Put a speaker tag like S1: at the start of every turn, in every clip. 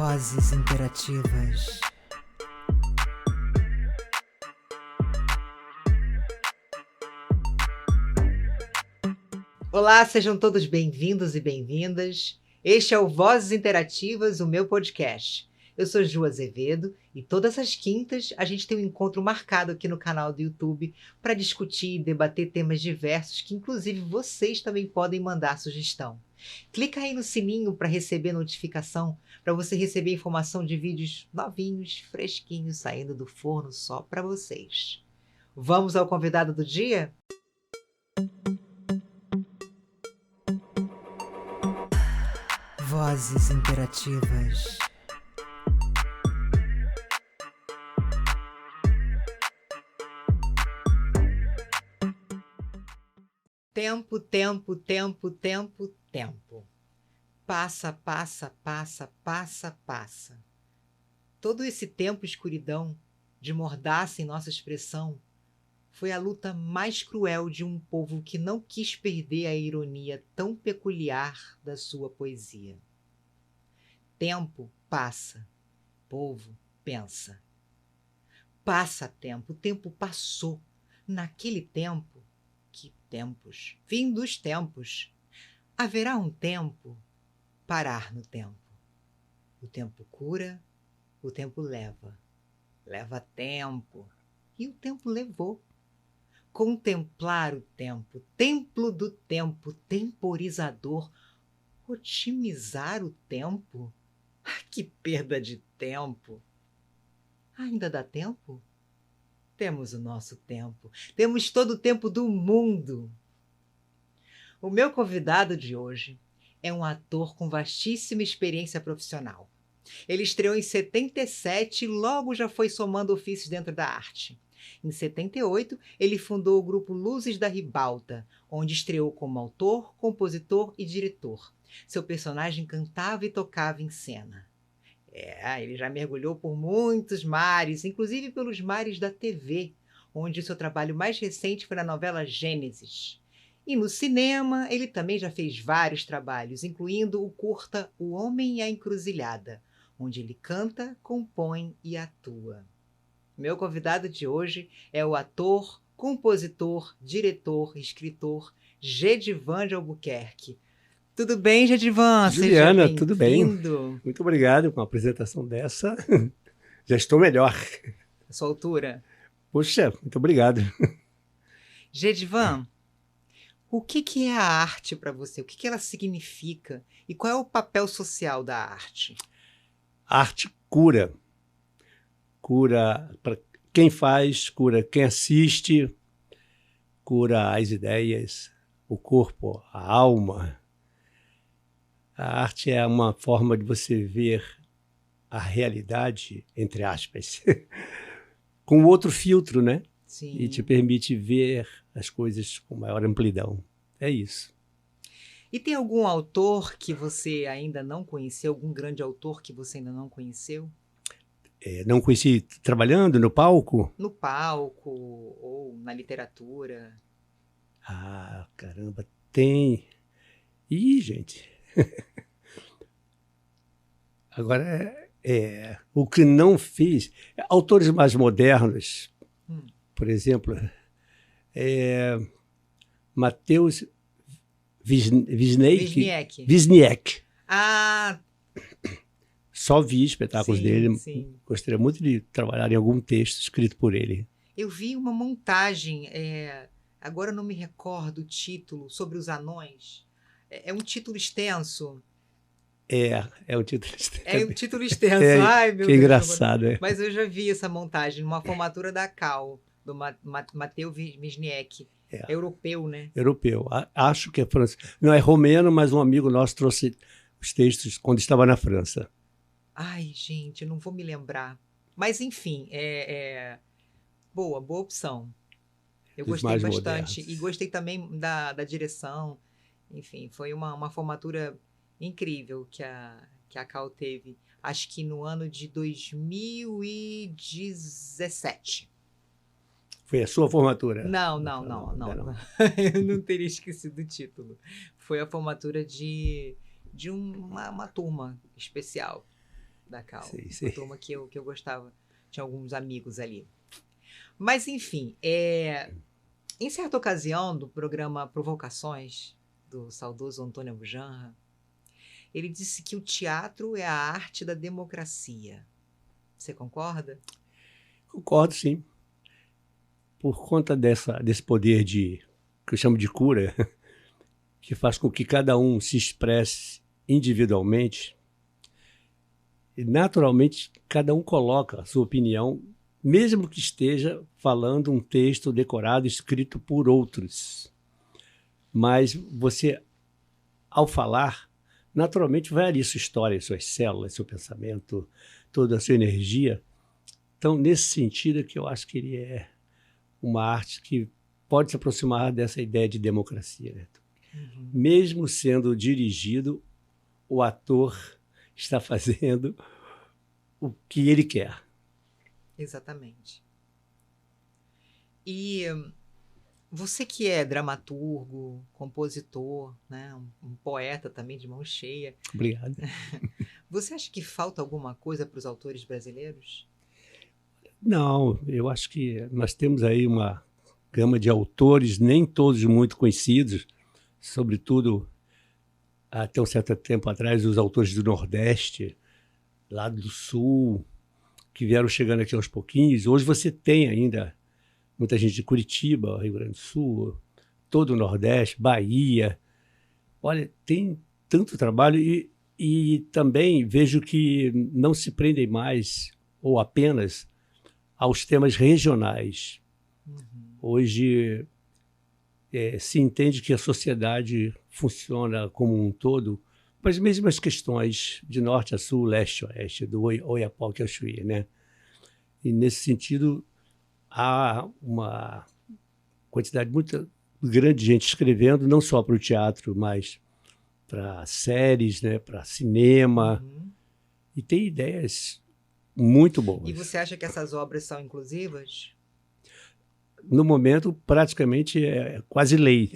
S1: Vozes interativas. Olá, sejam todos bem-vindos e bem-vindas. Este é o Vozes Interativas, o meu podcast. Eu sou Ju Azevedo e todas as quintas a gente tem um encontro marcado aqui no canal do YouTube para discutir e debater temas diversos que inclusive vocês também podem mandar sugestão. Clica aí no sininho para receber notificação, para você receber informação de vídeos novinhos, fresquinhos, saindo do forno só para vocês. Vamos ao convidado do dia? Vozes interativas. Tempo, tempo, tempo, tempo, tempo. Passa, passa, passa, passa, passa. Todo esse tempo escuridão, de mordaça em nossa expressão, foi a luta mais cruel de um povo que não quis perder a ironia tão peculiar da sua poesia. Tempo passa, povo pensa. Passa tempo, o tempo passou. Naquele tempo, que tempos, fim dos tempos. Haverá um tempo, parar no tempo. O tempo cura, o tempo leva. Leva tempo, e o tempo levou. Contemplar o tempo, templo do tempo, temporizador. Otimizar o tempo? Que perda de tempo! Ainda dá tempo? Temos o nosso tempo. Temos todo o tempo do mundo. O meu convidado de hoje é um ator com vastíssima experiência profissional. Ele estreou em 77 e logo já foi somando ofícios dentro da arte. Em 78, ele fundou o grupo Luzes da Ribalta, onde estreou como autor, compositor e diretor. Seu personagem cantava e tocava em cena. Ele já mergulhou por muitos mares, inclusive pelos mares da TV, onde o seu trabalho mais recente foi na novela Gênesis. E no cinema, ele também já fez vários trabalhos, incluindo o curta O Homem e a Encruzilhada, onde ele canta, compõe e atua. Meu convidado de hoje é o ator, compositor, diretor, escritor Gedivan de Albuquerque. Tudo bem, Gedivan?
S2: Juliana,
S1: Seja
S2: tudo bem?
S1: bem-vindo.
S2: Muito obrigado com a apresentação dessa. Já estou melhor.
S1: A sua altura.
S2: Poxa, muito obrigado.
S1: Gedivan, o que é a arte para você? O que ela significa? E qual é o papel social da arte?
S2: A arte cura. Cura para quem faz, cura quem assiste, cura as ideias, o corpo, a alma. A arte é uma forma de você ver a realidade, entre aspas, com outro filtro, né?
S1: Sim.
S2: E te permite ver as coisas com maior amplidão. É isso.
S1: E tem algum autor que você ainda não conheceu? Algum grande autor que você ainda não conheceu?
S2: Não conheci trabalhando no palco?
S1: No palco ou na literatura?
S2: Ah, caramba, tem. Ih, gente. Agora, o que não fiz... Autores mais modernos, por exemplo, Mateus Wisniewski.
S1: Ah,
S2: só vi espetáculos dele.
S1: Sim.
S2: Gostaria muito de trabalhar em algum texto escrito por ele.
S1: Eu vi uma montagem, agora eu não me recordo o título, sobre os anões. É um título extenso.
S2: É um título extenso.
S1: É um título extenso. Ai, meu
S2: que
S1: Deus.
S2: Engraçado.
S1: Mas eu já vi essa montagem, numa formatura da CAL, do Mateus Wisniewski. Europeu, né?
S2: Europeu. Acho que é francês. Não é romeno, mas um amigo nosso trouxe os textos quando estava na França.
S1: Ai, gente, eu não vou me lembrar. Mas, enfim, boa opção. Eu gostei bastante. Modernos. E gostei também da direção. Enfim, foi uma formatura incrível que a CAL teve. Acho que no ano de 2017.
S2: Foi a sua formatura?
S1: Não. Eu não teria esquecido o título. Foi a formatura de uma turma especial. da Cal.
S2: Sei.
S1: Uma turma que eu gostava. Tinha alguns amigos ali. Mas, enfim, em certa ocasião do programa Provocações, do saudoso Antônio Bujanra, ele disse que o teatro é a arte da democracia. Você concorda?
S2: Concordo, sim. Por conta desse poder que eu chamo de cura, que faz com que cada um se expresse individualmente, e naturalmente cada um coloca a sua opinião, mesmo que esteja falando um texto decorado, escrito por outros. Mas você, ao falar, naturalmente vai ali sua história, suas células, seu pensamento, toda a sua energia. Então, nesse sentido é que eu acho que ele é uma arte que pode se aproximar dessa ideia de democracia, né?
S1: Uhum.
S2: Mesmo sendo dirigido, o ator está fazendo o que ele quer.
S1: Exatamente. E você que é dramaturgo, compositor, né, um poeta também de mão cheia,
S2: Obrigado.
S1: você acha que falta alguma coisa para os autores brasileiros?
S2: Não, eu acho que nós temos aí uma gama de autores, nem todos muito conhecidos, sobretudo até um certo tempo atrás, os autores do Nordeste, lá do Sul, que vieram chegando aqui aos pouquinhos. Hoje você tem ainda muita gente de Curitiba, Rio Grande do Sul, todo o Nordeste, Bahia. Olha, tem tanto trabalho e também vejo que não se prendem mais ou apenas aos temas regionais.
S1: Uhum.
S2: Hoje se entende que a sociedade funciona como um todo com as mesmas questões de norte a sul, leste a oeste, do Oiapoque ao Chuí, né? E nesse sentido há uma quantidade muito grande de gente escrevendo, não só para o teatro, mas para séries, né, para cinema, e tem ideias muito boas.
S1: E você acha que essas obras são inclusivas?
S2: No momento, praticamente é quase lei.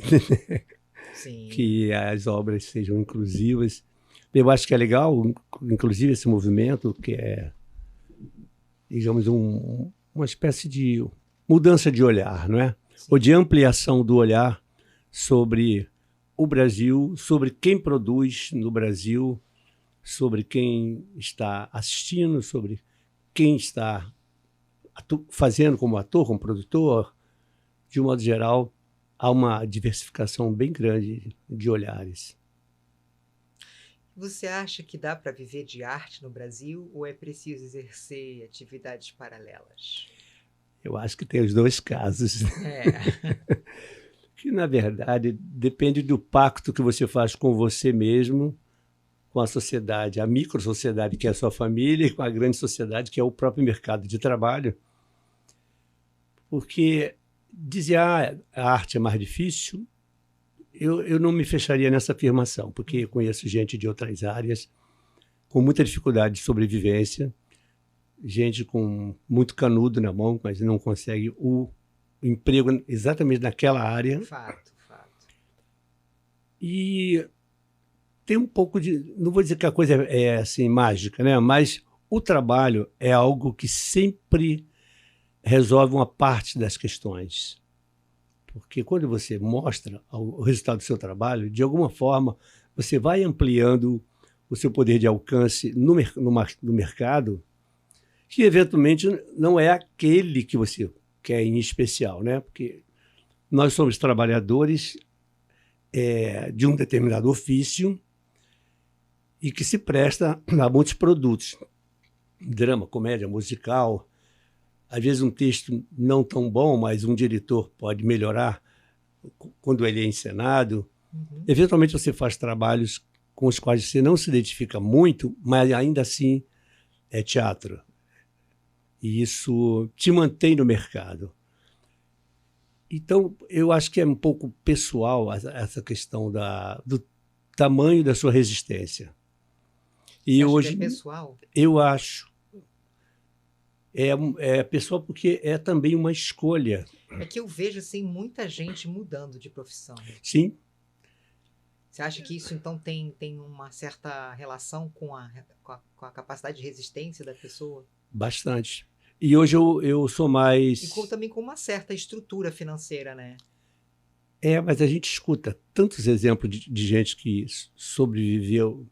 S1: Sim.
S2: Que as obras sejam inclusivas. Eu acho que é legal, inclusive, esse movimento, que é, digamos, uma espécie de mudança de olhar, não é?
S1: Sim.
S2: Ou de ampliação do olhar sobre o Brasil, sobre quem produz no Brasil, sobre quem está assistindo, sobre quem está fazendo como ator, como produtor. De um modo geral, há uma diversificação bem grande de olhares.
S1: Você acha que dá para viver de arte no Brasil ou é preciso exercer atividades paralelas?
S2: Eu acho que tem os dois casos. Que, na verdade, depende do pacto que você faz com você mesmo, com a sociedade, a micro-sociedade, que é a sua família, e com a grande sociedade, que é o próprio mercado de trabalho. Porque dizer a arte é mais difícil, eu não me fecharia nessa afirmação, porque eu conheço gente de outras áreas com muita dificuldade de sobrevivência, gente com muito canudo na mão, mas não consegue o emprego exatamente naquela área.
S1: Fato.
S2: E tem um pouco de... Não vou dizer que a coisa é assim, mágica, né? Mas o trabalho é algo que sempre resolve uma parte das questões. Porque quando você mostra o resultado do seu trabalho, de alguma forma, você vai ampliando o seu poder de alcance no mercado, que eventualmente não é aquele que você quer em especial, né? Porque nós somos trabalhadores de um determinado ofício e que se presta a muitos produtos. Drama, comédia, musical. Às vezes um texto não tão bom, mas um diretor pode melhorar quando ele é encenado. Eventualmente você faz trabalhos com os quais você não se identifica muito, mas ainda assim é teatro. E isso te mantém no mercado. Então, eu acho que é um pouco pessoal essa questão do tamanho da sua resistência. E
S1: Você
S2: hoje
S1: acha que é pessoal?
S2: Eu acho. É pessoal porque é também uma escolha.
S1: É que eu vejo assim, muita gente mudando de profissão.
S2: Sim.
S1: Você acha que isso, então, tem uma certa relação com a capacidade de resistência da pessoa?
S2: Bastante. E hoje eu sou mais...
S1: E também com uma certa estrutura financeira, né?
S2: Mas a gente escuta tantos exemplos de gente que sobreviveu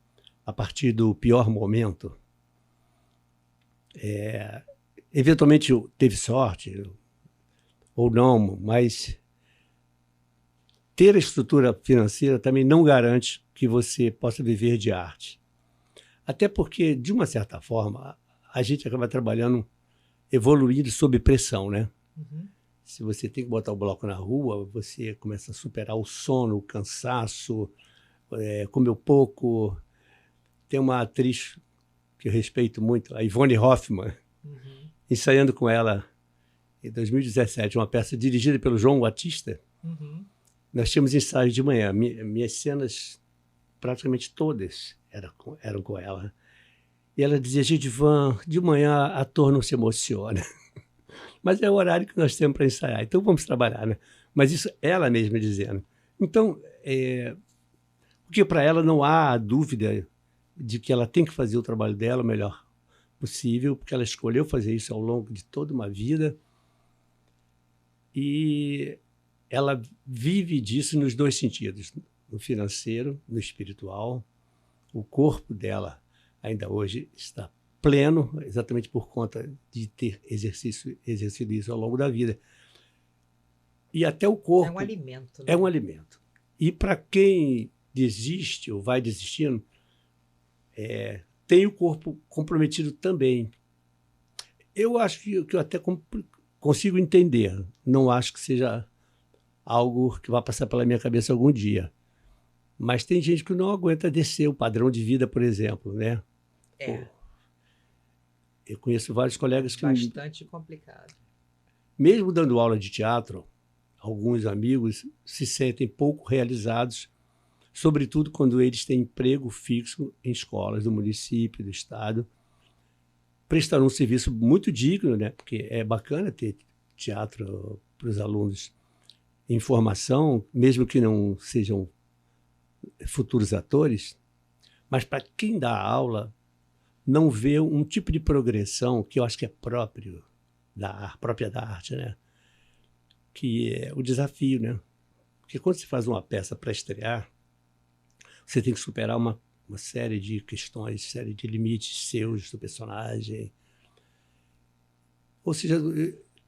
S2: a partir do pior momento. Eventualmente teve sorte, ou não, mas ter a estrutura financeira também não garante que você possa viver de arte. Até porque, de uma certa forma, a gente acaba trabalhando, evoluindo sob pressão, né?
S1: Uhum.
S2: Se você tem que botar o bloco na rua, você começa a superar o sono, o cansaço, comer pouco. Tem uma atriz que eu respeito muito, a Ivone Hoffmann, ensaiando com ela em 2017, uma peça dirigida pelo João Batista.
S1: Uhum.
S2: Nós tínhamos ensaio de manhã. Minhas cenas, praticamente todas, eram com ela. E ela dizia: Gedivan, de manhã ator não se emociona. Mas é o horário que nós temos para ensaiar, então vamos trabalhar, né? Mas isso ela mesma dizendo. Então, porque para ela não há dúvida de que ela tem que fazer o trabalho dela o melhor possível, porque ela escolheu fazer isso ao longo de toda uma vida. E ela vive disso nos dois sentidos, no financeiro, no espiritual. O corpo dela ainda hoje está pleno, exatamente por conta de ter exercido isso ao longo da vida. E até o corpo...
S1: É um alimento. Né?
S2: É um alimento. E para quem desiste ou vai desistindo, tem o corpo comprometido também. Eu acho que eu até consigo entender. Não acho que seja algo que vai passar pela minha cabeça algum dia. Mas tem gente que não aguenta descer o padrão de vida, por exemplo, né? Eu conheço vários colegas que...
S1: Bastante complicado.
S2: Mesmo dando aula de teatro, alguns amigos se sentem pouco realizados, sobretudo quando eles têm emprego fixo em escolas do município, do estado. Prestaram um serviço muito digno, né? Porque é bacana ter teatro para os alunos em formação, mesmo que não sejam futuros atores, mas para quem dá aula, não vê um tipo de progressão que eu acho que é própria da arte, né? Que é o desafio, né? Porque quando você faz uma peça para estrear, você tem que superar uma série de questões, série de limites seus do personagem. Ou seja,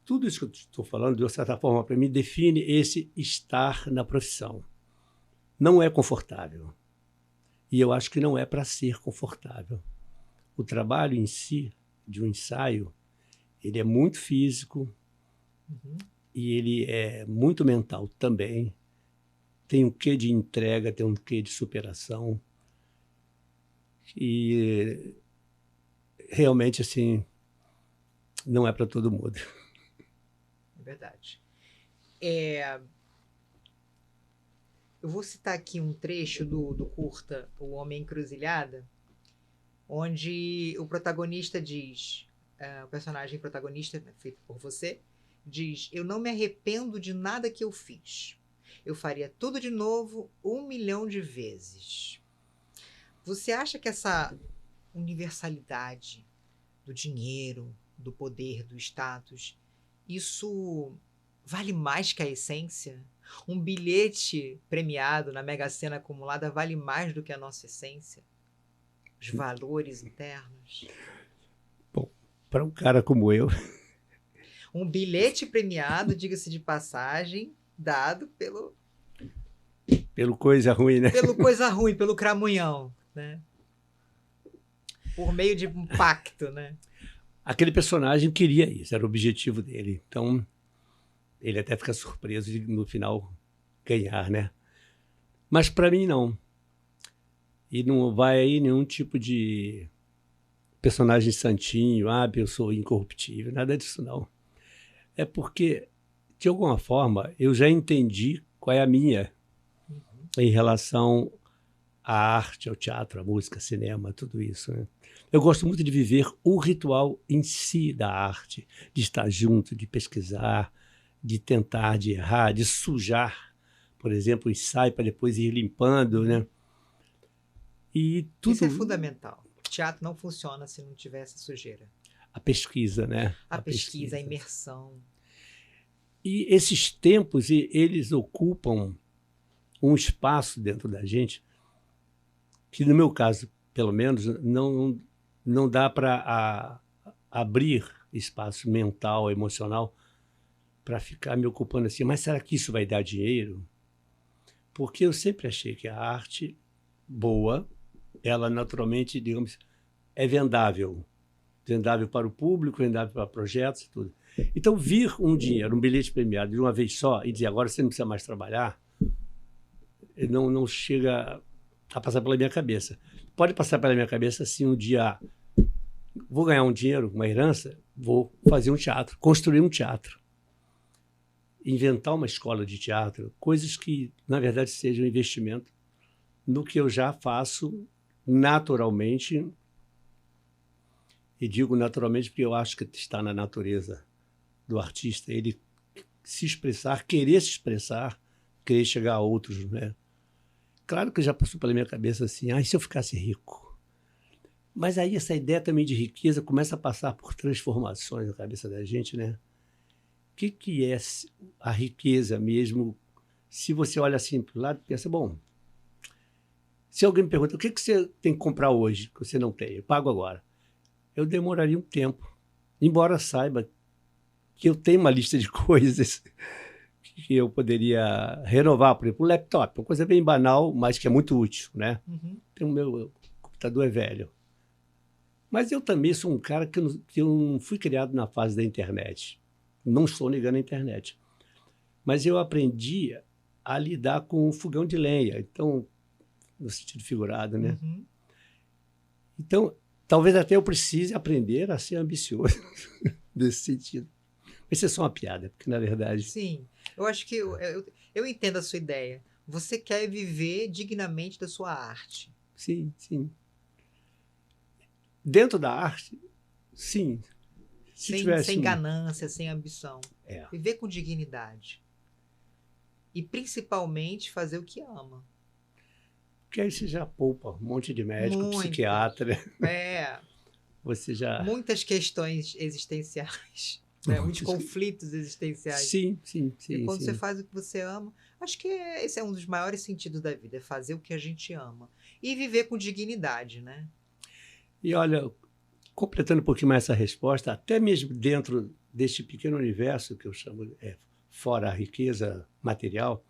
S2: tudo isso que eu estou falando, de uma certa forma, para mim, define esse estar na profissão. Não é confortável. E eu acho que não é para ser confortável. O trabalho em si, de um ensaio, ele é muito físico e ele é muito mental também. Tem um quê de entrega, tem um quê de superação. E realmente, assim, não é para todo mundo.
S1: É verdade. Eu vou citar aqui um trecho do curta O Homem Encruzilhada, onde o protagonista diz, o personagem protagonista, feito por você, diz: eu não me arrependo de nada que eu fiz. Eu faria tudo de novo 1 milhão de vezes. Você acha que essa universalidade do dinheiro, do poder, do status, isso vale mais que a essência? Um bilhete premiado na Mega Sena acumulada vale mais do que a nossa essência? Os valores internos?
S2: Bom, para um cara como eu...
S1: Um bilhete premiado, diga-se de passagem, dado pelo...
S2: Pelo coisa ruim, né?
S1: Pelo coisa ruim, pelo cramunhão, né? Por meio de um pacto, né?
S2: Aquele personagem queria isso, era o objetivo dele. Então, ele até fica surpreso de, no final, ganhar, né? Mas para mim, não. E não vai aí nenhum tipo de personagem santinho, eu sou incorruptível, nada disso, não. É porque, de alguma forma, eu já entendi qual é a minha em relação à arte, ao teatro, à música, cinema, tudo isso, né? Eu gosto muito de viver o ritual em si da arte, de estar junto, de pesquisar, de tentar, de errar, de sujar por exemplo, o ensaio para depois ir limpando, né? E tudo...
S1: Isso é fundamental. O teatro não funciona se não tiver essa sujeira.
S2: A pesquisa, né?
S1: A pesquisa, a imersão.
S2: E esses tempos, eles ocupam um espaço dentro da gente que, no meu caso, pelo menos, não dá para abrir espaço mental, emocional, para ficar me ocupando assim. Mas será que isso vai dar dinheiro? Porque eu sempre achei que a arte boa, ela naturalmente, digamos, é vendável. Vendável para o público, vendável para projetos e tudo. Então, vir um dinheiro, um bilhete premiado de uma vez só e dizer agora você não precisa mais trabalhar, não chega a passar pela minha cabeça. Pode passar pela minha cabeça assim um dia, vou ganhar um dinheiro, uma herança, vou fazer um teatro, construir um teatro, inventar uma escola de teatro, coisas que, na verdade, sejam investimento no que eu já faço naturalmente. E digo naturalmente porque eu acho que está na natureza do artista, ele se expressar, querer se expressar, querer chegar a outros, né? Claro que já passou pela minha cabeça assim, e se eu ficasse rico? Mas aí essa ideia também de riqueza começa a passar por transformações na cabeça da gente, né? O que é a riqueza mesmo? Se você olha assim para o lado e pensa, bom, se alguém me pergunta, o que você tem que comprar hoje que você não tem? Eu pago agora. Eu demoraria um tempo, embora saiba que eu tenho uma lista de coisas que eu poderia renovar, por exemplo, um laptop, uma coisa bem banal, mas que é muito útil, né?
S1: Uhum.
S2: O meu computador é velho. Mas eu também sou um cara que eu não fui criado na fase da internet. Não estou negando a internet. Mas eu aprendi a lidar com o fogão de lenha, então, no sentido figurado, né?
S1: Uhum.
S2: Então, talvez até eu precise aprender a ser ambicioso nesse sentido. Isso é só uma piada, porque na verdade...
S1: Sim, eu acho que eu entendo a sua ideia. Você quer viver dignamente da sua arte.
S2: Sim, sim. Dentro da arte, sim. Se tivesse
S1: Sem ganância, sem ambição.
S2: É.
S1: Viver com dignidade. E principalmente fazer o que ama.
S2: Porque aí você já poupa um monte de médico,
S1: Muitas.
S2: psiquiatra.
S1: É.
S2: Você já...
S1: Muitas questões existenciais. Né? Muitos conflitos existenciais.
S2: Sim, sim, sim.
S1: E quando
S2: sim.
S1: você faz o que você ama, acho que esse é um dos maiores sentidos da vida, é fazer o que a gente ama. E viver com dignidade, né?
S2: E olha, completando um pouquinho mais essa resposta, até mesmo dentro deste pequeno universo que eu chamo, fora a riqueza material,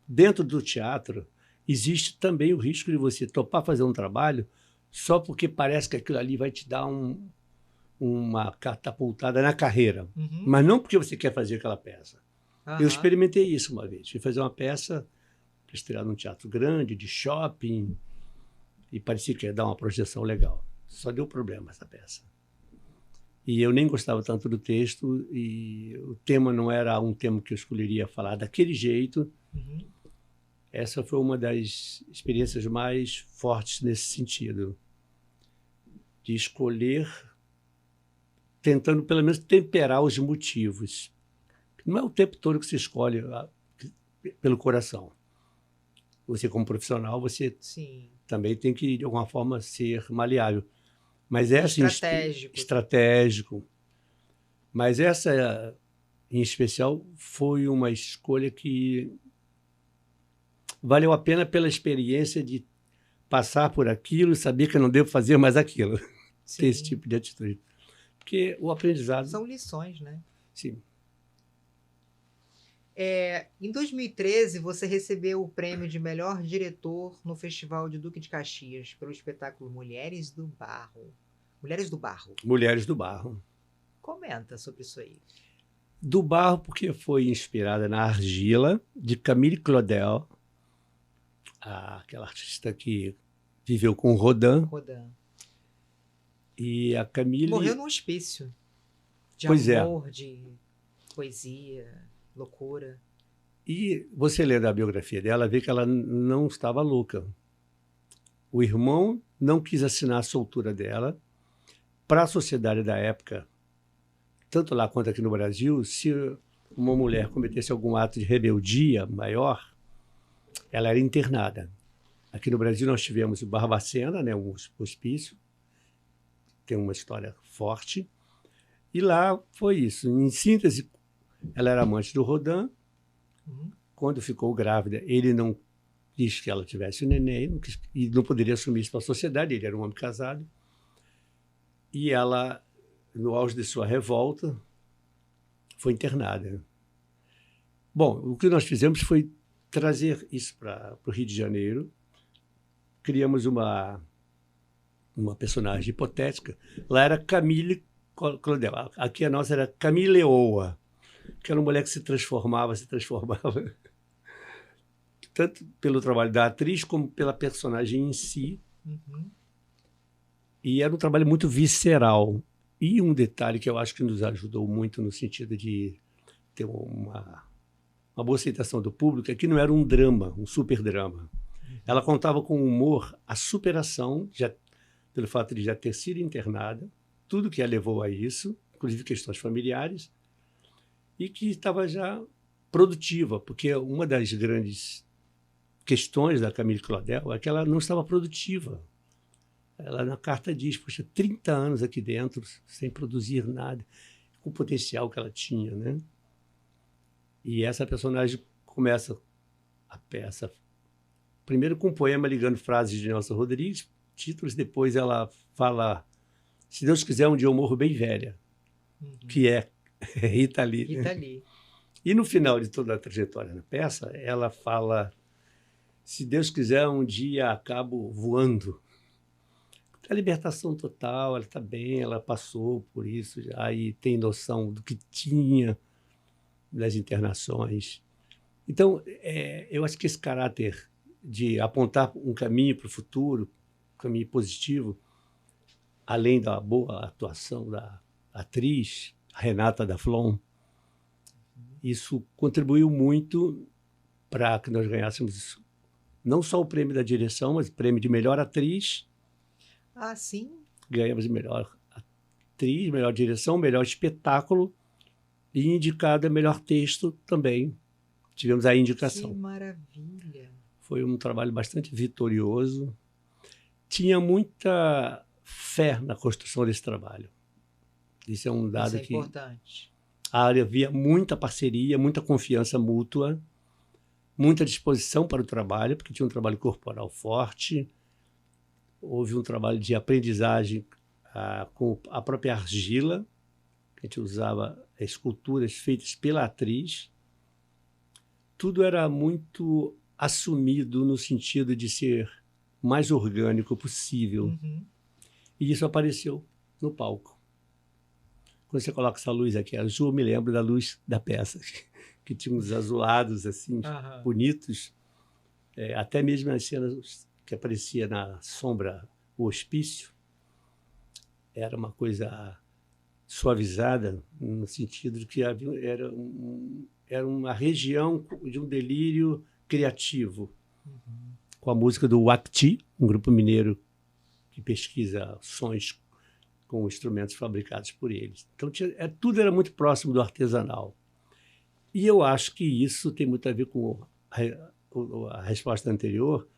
S2: dentro do teatro, existe também o risco de você topar fazer um trabalho só porque parece que aquilo ali vai te dar uma catapultada na carreira.
S1: Uhum.
S2: Mas não porque você quer fazer aquela peça.
S1: Aham.
S2: Eu experimentei isso uma vez. Fui fazer uma peça para estrear num teatro grande, de shopping, e parecia que ia dar uma projeção legal. Só deu problema essa peça. E eu nem gostava tanto do texto, e o tema não era um tema que eu escolheria falar daquele jeito.
S1: Uhum.
S2: Essa foi uma das experiências mais fortes nesse sentido. De escolher, tentando pelo menos temperar os motivos. Não é o tempo todo que você escolhe pelo coração. Você, como profissional, você
S1: Sim.
S2: também tem que, de alguma forma, ser maleável. Mas essa
S1: Estratégico.
S2: Mas essa, em especial, foi uma escolha que valeu a pena pela experiência de passar por aquilo e saber que eu não devo fazer mais aquilo.
S1: Sim.
S2: Ter esse tipo de atitude. Porque o aprendizado...
S1: São lições, né?
S2: Sim.
S1: Em 2013, você recebeu o prêmio de melhor diretor no Festival de Duque de Caxias pelo espetáculo Mulheres do Barro. Mulheres do Barro.
S2: Mulheres do Barro.
S1: Comenta sobre isso aí.
S2: Do Barro porque foi inspirada na Argila, de Camille Claudel, aquela artista que viveu com Rodin.
S1: Rodin.
S2: E a Camille...
S1: Morreu num hospício. De
S2: Pois
S1: amor, de poesia, loucura.
S2: E você lendo a biografia dela, vê que ela não estava louca. O irmão não quis assinar a soltura dela. Para a sociedade da época, tanto lá quanto aqui no Brasil, se uma mulher cometesse algum ato de rebeldia maior, ela era internada. Aqui no Brasil nós tivemos o Barbacena, né, um hospício, tem uma história forte. E lá foi isso. Em síntese, ela era amante do Rodin. Quando ficou grávida, ele não quis que ela tivesse o neném, e não poderia assumir isso para a sociedade, ele era um homem casado. E ela, no auge de sua revolta, foi internada. Bom, o que nós fizemos foi trazer isso para o Rio de Janeiro. Criamos uma personagem hipotética. Lá era Camille Claudel. Aqui a nossa era Camille Leoa, que era uma mulher que se transformava. Tanto pelo trabalho da atriz como pela personagem em si. E era um trabalho muito visceral. E um detalhe que eu acho que nos ajudou muito no sentido de ter uma boa aceitação do público é que não era um drama, um super drama. Ela contava com humor a superação, pelo fato de já ter sido internada, tudo que a levou a isso, inclusive questões familiares, e que estava já produtiva, porque uma das grandes questões da Camille Claudel é que ela não estava produtiva. Ela na carta diz, poxa, 30 anos aqui dentro, sem produzir nada, com o potencial que ela tinha, né? E essa personagem começa a peça, primeiro com um poema ligando frases de Nelson Rodrigues, títulos, depois ela fala, se Deus quiser, um dia eu morro bem velha, que é Rita Lee.
S1: Rita Lee.
S2: E no final de toda a trajetória na peça, ela fala, se Deus quiser, um dia acabo voando. A libertação total, ela está bem, ela passou por isso já e tem noção do que tinha das internações. Então, eu acho que esse caráter de apontar um caminho para o futuro, um caminho positivo, além da boa atuação da atriz, a Renata da Flon, isso contribuiu muito para que nós ganhássemos não só o prêmio da direção, mas o prêmio de melhor atriz.
S1: Ah, sim?
S2: Ganhamos melhor atriz, melhor direção, melhor espetáculo e indicada melhor texto também. Tivemos a indicação.
S1: Que maravilha!
S2: Foi um trabalho bastante vitorioso. Tinha muita fé na construção desse trabalho. Isso é um dado que...
S1: importante.
S2: Havia muita parceria, muita confiança mútua, muita disposição para o trabalho, porque tinha um trabalho corporal forte. Houve um trabalho de aprendizagem com a própria argila, que a gente usava esculturas feitas pela atriz. Tudo era muito assumido no sentido de ser mais orgânico possível. E isso apareceu no palco. Quando você coloca essa luz aqui azul, eu me lembro da luz da peça, que tinha uns azulados assim, bonitos. Até mesmo as cenas que aparecia na sombra, o hospício, era uma coisa suavizada, no sentido de que era uma região de um delírio criativo, com a música do Wapti, um grupo mineiro que pesquisa sons com instrumentos fabricados por eles. Então, tudo era muito próximo do artesanal. E eu acho que isso tem muito a ver com a resposta anterior,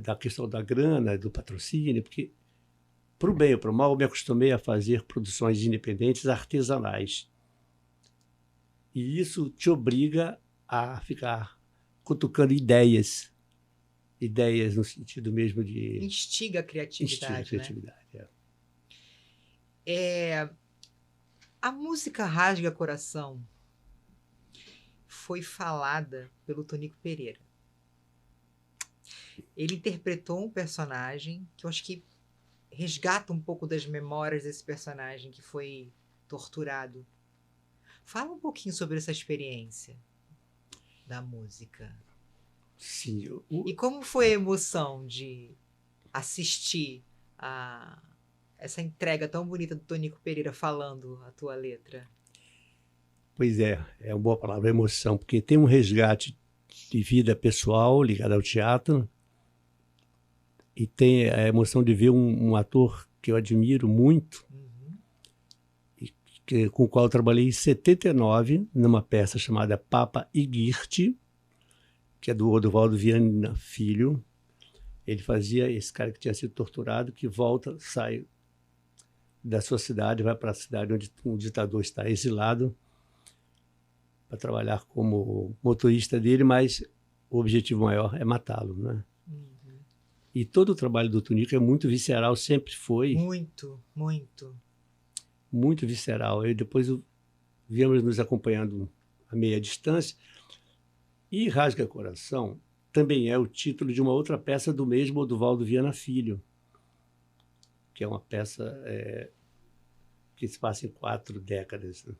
S2: da questão da grana, do patrocínio, porque, para o bem ou para o mal, eu me acostumei a fazer produções independentes artesanais. E isso te obriga a ficar cutucando ideias no sentido mesmo de...
S1: Instiga a criatividade,
S2: criatividade,
S1: né? A música Rasga Coração foi falada pelo Tonico Pereira. Ele interpretou um personagem que eu acho que resgata um pouco das memórias desse personagem que foi torturado. Fala um pouquinho sobre essa experiência da música.
S2: Sim.
S1: E como foi a emoção de assistir a essa entrega tão bonita do Tonico Pereira falando a tua letra?
S2: Pois é uma boa palavra, emoção, porque tem um resgate de vida pessoal ligado ao teatro e tem a emoção de ver um ator que eu admiro muito, com o qual eu trabalhei em 79, numa peça chamada Papa e Girte, que é do Oduvaldo Viana Filho. Ele fazia esse cara que tinha sido torturado, que volta, sai da sua cidade, vai para a cidade onde um ditador está exilado, para trabalhar como motorista dele, mas o objetivo maior é matá-lo, né?
S1: Uhum.
S2: E todo o trabalho do Tunico é muito visceral, sempre foi.
S1: Muito, muito.
S2: Muito visceral. E depois viemos nos acompanhando a meia distância. E Rasga Coração também é o título de uma outra peça do mesmo Oduvaldo Viana Filho, que é uma peça que se passa em 4 décadas. Né?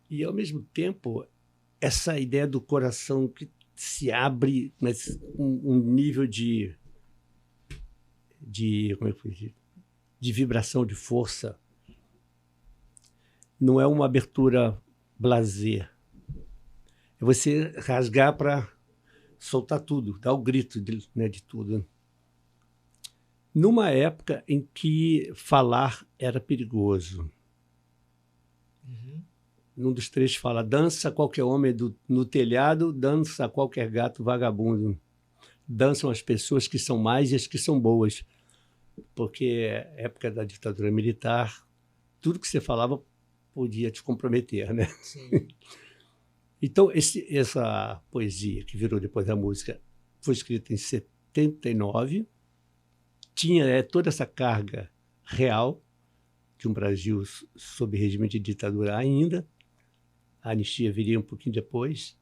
S2: E, ao mesmo tempo, essa ideia do coração que se abre, mas um nível como é que foi? De vibração, de força. Não é uma abertura blasé. É você rasgar para soltar tudo, dar o grito de tudo. Numa época em que falar era perigoso.
S1: Uhum.
S2: Num dos trechos fala: dança qualquer homem no telhado, dança qualquer gato vagabundo. Dançam as pessoas que são más e as que são boas. Porque época da ditadura militar, tudo que você falava podia te comprometer, né?
S1: Sim.
S2: Então, essa poesia, que virou depois da música, foi escrita em 79, tinha toda essa carga real de um Brasil sob regime de ditadura ainda. A anistia viria um pouquinho depois.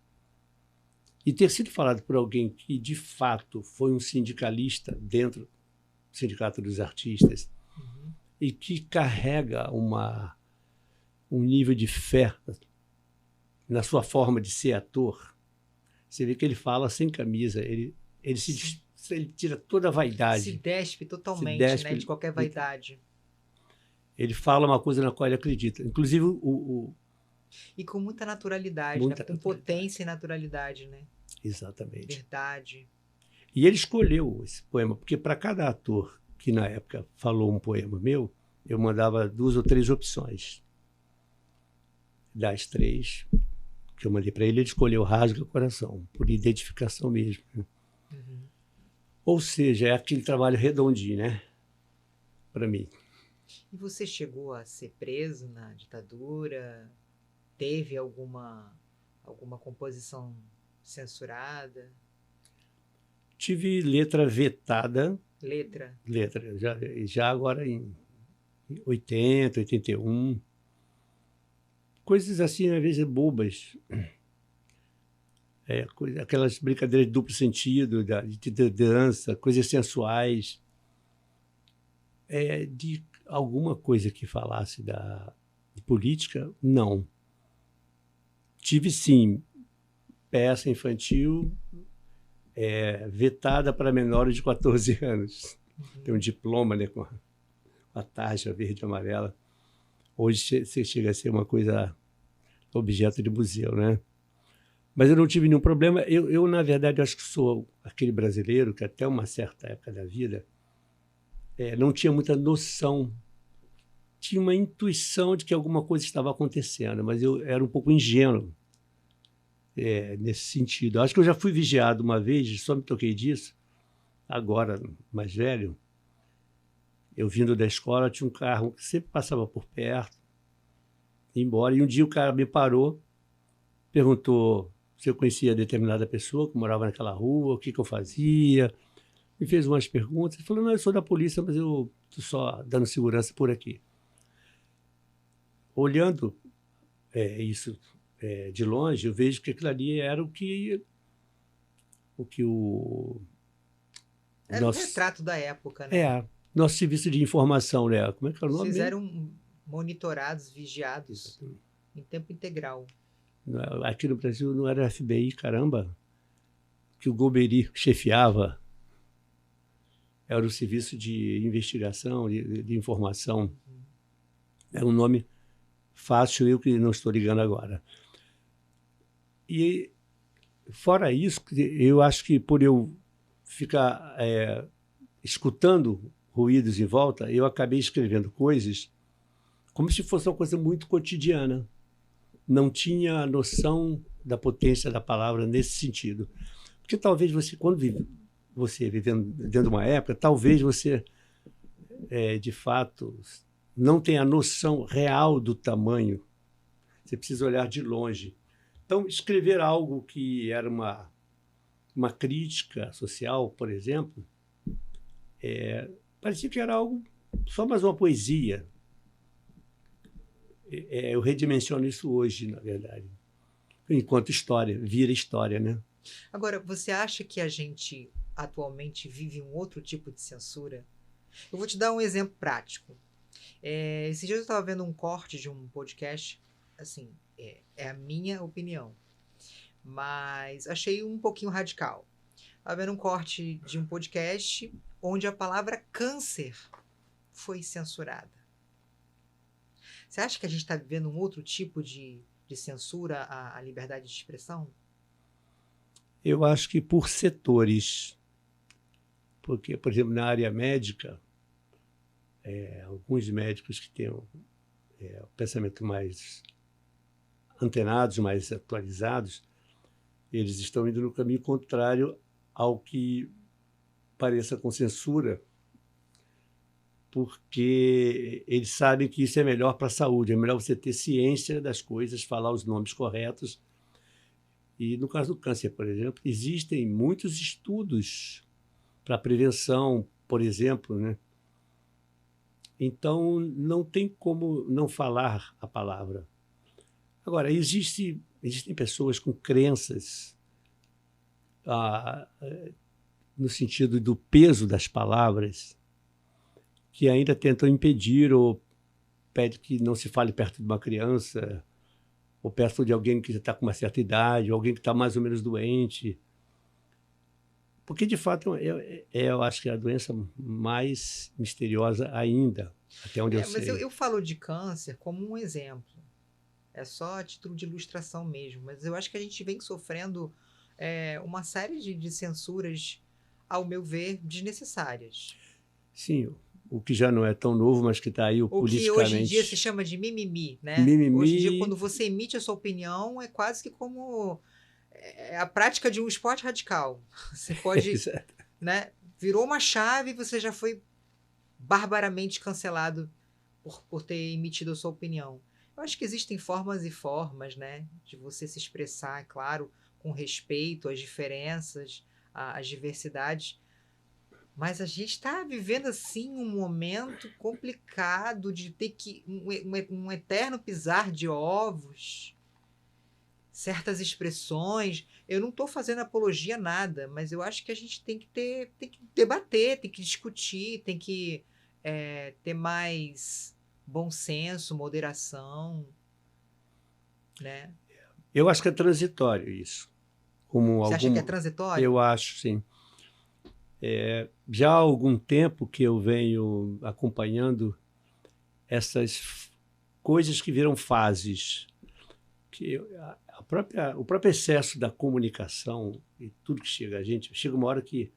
S2: E ter sido falado por alguém que, de fato, foi um sindicalista dentro do Sindicato dos Artistas,
S1: Uhum.
S2: e que carrega um nível de fé na sua forma de ser ator. Você vê que ele fala sem camisa, ele tira toda a vaidade.
S1: Se despe totalmente,
S2: despe,
S1: né, de qualquer vaidade.
S2: Ele fala uma coisa na qual ele acredita. Inclusive
S1: E com muita naturalidade, né? Com potência e naturalidade, né?
S2: Exatamente.
S1: Verdade.
S2: E ele escolheu esse poema, porque para cada ator que na época falou um poema meu, eu mandava 2 ou 3 opções. Das 3 que eu mandei para ele, ele escolheu Rasga Coração, por identificação mesmo.
S1: Uhum.
S2: Ou seja, é aquele trabalho redondinho, né? Para mim.
S1: E você chegou a ser preso na ditadura? Teve alguma composição censurada?
S2: Tive letra vetada.
S1: Letra?
S2: Letra, já agora em 80, 81. Coisas assim, às vezes, bobas. Aquelas brincadeiras de duplo sentido, de dança, coisas sensuais. De alguma coisa que falasse de política, não. Tive, sim, peça infantil vetada para menores de 14 anos.
S1: Uhum.
S2: Tem um diploma, né, com a tarja verde e amarela. Hoje você chega a ser uma coisa, objeto de museu, né? Mas eu não tive nenhum problema. Eu, na verdade, acho que sou aquele brasileiro que até uma certa época da vida não tinha muita noção. Tinha uma intuição de que alguma coisa estava acontecendo, mas eu era um pouco ingênuo nesse sentido. Acho que eu já fui vigiado uma vez, só me toquei disso, agora, mais velho. Eu vindo da escola, tinha um carro que sempre passava por perto, ia embora, e um dia o cara me parou, perguntou se eu conhecia determinada pessoa que morava naquela rua, o que eu fazia, me fez umas perguntas, ele falou: não, eu sou da polícia, mas eu estou só dando segurança por aqui. Olhando isso de longe, eu vejo que aquilo ali era o que
S1: Era
S2: nosso,
S1: um retrato da época, né?
S2: Nosso serviço de informação, né? Como é que é o nome?
S1: Vocês eram monitorados, vigiados, em tempo integral.
S2: Aqui no Brasil não era FBI, caramba, que o Golbery chefiava. Era o serviço de investigação, de informação.
S1: Uhum.
S2: É um nome fácil, eu que não estou ligando agora. E, fora isso, eu acho que por eu ficar escutando ruídos em volta, eu acabei escrevendo coisas como se fosse uma coisa muito cotidiana. Não tinha noção da potência da palavra nesse sentido. Porque talvez você, você vivendo dentro de uma época, talvez você, de fato, não tenha a noção real do tamanho. Você precisa olhar de longe. Então, escrever algo que era uma crítica social, por exemplo, parecia que era algo só mais uma poesia. Eu redimensiono isso hoje, na verdade. Enquanto história, vira história, né?
S1: Agora, você acha que a gente atualmente vive um outro tipo de censura? Eu vou te dar um exemplo prático. Esses dias eu estava vendo um corte de um podcast, assim, é a minha opinião, mas achei um pouquinho radical. Estava vendo um corte de um podcast onde a palavra câncer foi censurada. Você acha que a gente está vivendo um outro tipo de censura à liberdade de expressão?
S2: Eu acho que por setores. Porque, por exemplo, na área médica, alguns médicos que têm o pensamento mais antenados, mais atualizados, eles estão indo no caminho contrário ao que pareça com censura, porque eles sabem que isso é melhor para a saúde, é melhor você ter ciência das coisas, falar os nomes corretos. E no caso do câncer, por exemplo, existem muitos estudos para prevenção, por exemplo, né? Então, não tem como não falar a palavra. Agora, existem pessoas com crenças no sentido do peso das palavras, que ainda tentam impedir ou pedem que não se fale perto de uma criança, ou perto de alguém que já está com uma certa idade, ou alguém que está mais ou menos doente. Porque, de fato, eu acho que é a doença mais misteriosa ainda, até onde eu sei.
S1: Mas eu falo de câncer como um exemplo. É só a título de ilustração mesmo. Mas eu acho que a gente vem sofrendo uma série de censuras, ao meu ver, desnecessárias.
S2: Sim, o que já não é tão novo, mas que está aí politicamente...
S1: O que hoje em dia se chama de mimimi, né?
S2: Mimimi...
S1: Hoje em dia, quando você emite a sua opinião, é quase que como a prática de um esporte radical. Você pode... né? Virou uma chave e você já foi barbaramente cancelado por ter emitido a sua opinião. Eu acho que existem formas e formas, né, de você se expressar, é claro, com respeito às diferenças, às diversidades, mas a gente está vivendo, assim, um momento complicado de ter que... um eterno pisar de ovos, certas expressões. Eu não estou fazendo apologia a nada, mas eu acho que a gente tem que debater, tem que discutir, tem que ter mais bom senso, moderação, né?
S2: Eu acho que é transitório isso.
S1: Você acha que é transitório?
S2: Eu acho, sim. Já há algum tempo que eu venho acompanhando essas coisas que viram fases. Que o próprio excesso da comunicação e tudo que chega a gente, chega uma hora que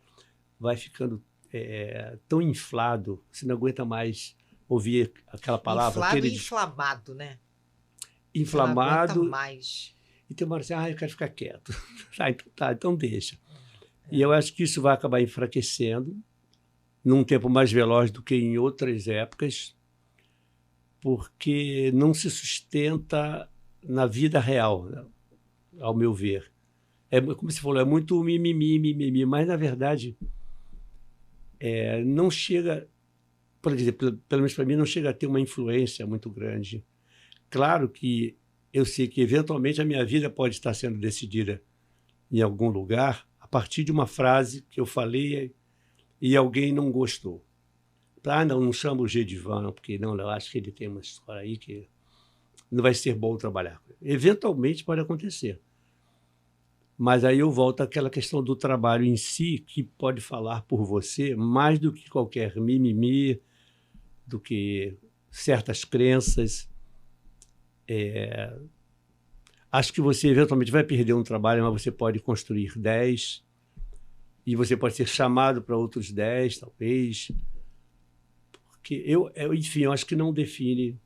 S2: vai ficando tão inflado, você não aguenta mais ouvir aquela palavra.
S1: Inflado e inflamado, né?
S2: Inflamado.
S1: Você não aguenta mais.
S2: E tem uma hora assim, eu quero ficar quieto. Então deixa. E eu acho que isso vai acabar enfraquecendo num tempo mais veloz do que em outras épocas, porque não se sustenta na vida real, né? Ao meu ver. Como você falou, é muito mimimi, mas, na verdade, não chega, por exemplo, pelo menos para mim, não chega a ter uma influência muito grande. Claro que eu sei que, eventualmente, a minha vida pode estar sendo decidida em algum lugar a partir de uma frase que eu falei e alguém não gostou. Não chama o Gedivan, porque não, eu acho que ele tem uma história aí que não vai ser bom trabalhar. Eventualmente pode acontecer. Mas aí eu volto àquela questão do trabalho em si, que pode falar por você mais do que qualquer mimimi, do que certas crenças. Acho que você eventualmente vai perder um trabalho, mas você pode construir 10, e você pode ser chamado para outros 10, talvez. Porque enfim, eu acho que não define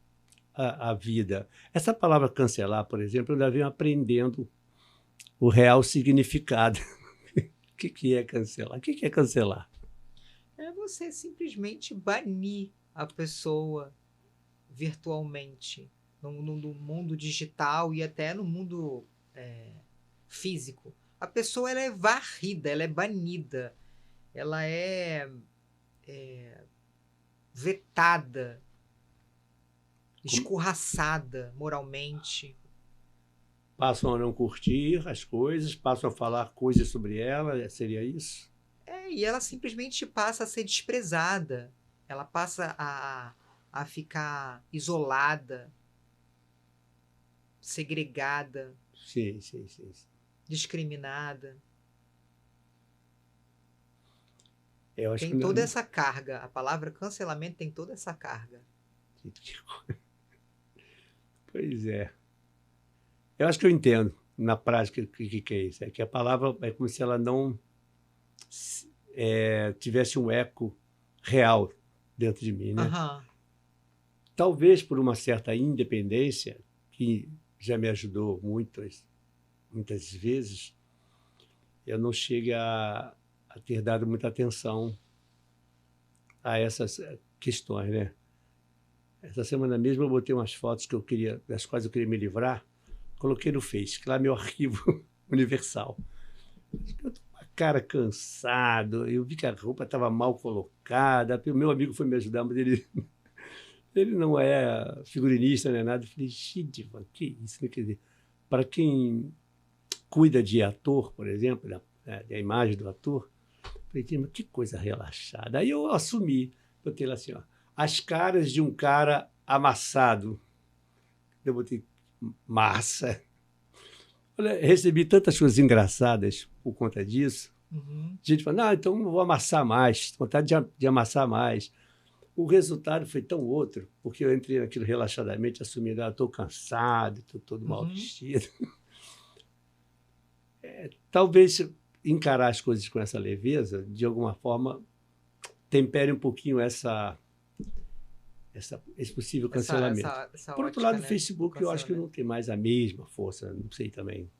S2: a vida. Essa palavra cancelar, por exemplo, eu ainda venho aprendendo o real significado. O que é cancelar? O que é cancelar?
S1: É você simplesmente banir a pessoa virtualmente, no mundo digital e até no mundo físico. A pessoa ela é varrida, ela é banida, ela é vetada, escorraçada moralmente.
S2: Passam a não curtir as coisas, passam a falar coisas sobre ela, seria isso?
S1: E ela simplesmente passa a ser desprezada, ela passa a ficar isolada, segregada,
S2: Sim.
S1: discriminada.
S2: Eu acho
S1: Tem
S2: que
S1: toda essa carga. A palavra cancelamento tem toda essa carga.
S2: Pois é. Eu acho que eu entendo, na prática, o que é isso. É que a palavra é como se ela não tivesse um eco real dentro de mim, né?
S1: Aham.
S2: Talvez por uma certa independência, que já me ajudou muitas vezes, eu não chegue a ter dado muita atenção a essas questões, né? Essa semana mesmo eu botei umas fotos das quais eu queria me livrar, coloquei no Face, que lá é meu arquivo universal. Eu tô com a cara cansado, eu vi que a roupa estava mal colocada, o meu amigo foi me ajudar, mas ele não é figurinista, nem nada. Eu falei, gente, que isso? Quer dizer, para quem cuida de ator, por exemplo, da imagem do ator, eu falei, mas que coisa relaxada. Aí eu assumi, botei lá assim, ó, as caras de um cara amassado. Eu botei massa. Olha, recebi tantas coisas engraçadas por conta disso.
S1: Uhum.
S2: A gente fala, não, então não vou amassar mais, vontade de amassar mais. O resultado foi tão outro, porque eu entrei naquilo relaxadamente, assumindo, estou cansado, estou todo mal vestido. Talvez encarar as coisas com essa leveza, de alguma forma, tempere um pouquinho esse possível cancelamento.
S1: Essa
S2: Por outro
S1: ótica,
S2: lado, o
S1: né,
S2: Facebook eu acho que não
S1: cancelamento.
S2: tem mais a mesma força, não sei também.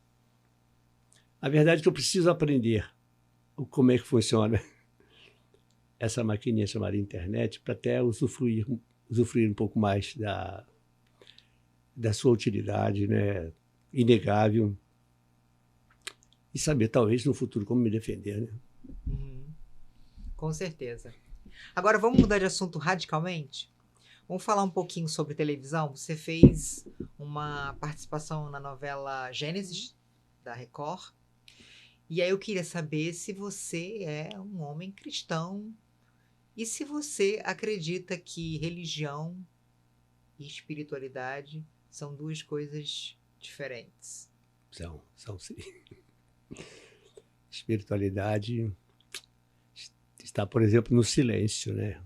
S2: A verdade é que eu preciso aprender como é que funciona essa maquininha chamada internet para até usufruir um pouco mais da sua utilidade, né? Inegável. E saber, talvez, no futuro, como me defender, né?
S1: Uhum. Com certeza. Agora vamos mudar de assunto radicalmente? Vamos falar um pouquinho sobre televisão? Você fez uma participação na novela Gênesis, da Record. E aí eu queria saber se você é um homem cristão e se você acredita que religião e espiritualidade são duas coisas diferentes.
S2: São sim. Espiritualidade está, por exemplo, no silêncio, né?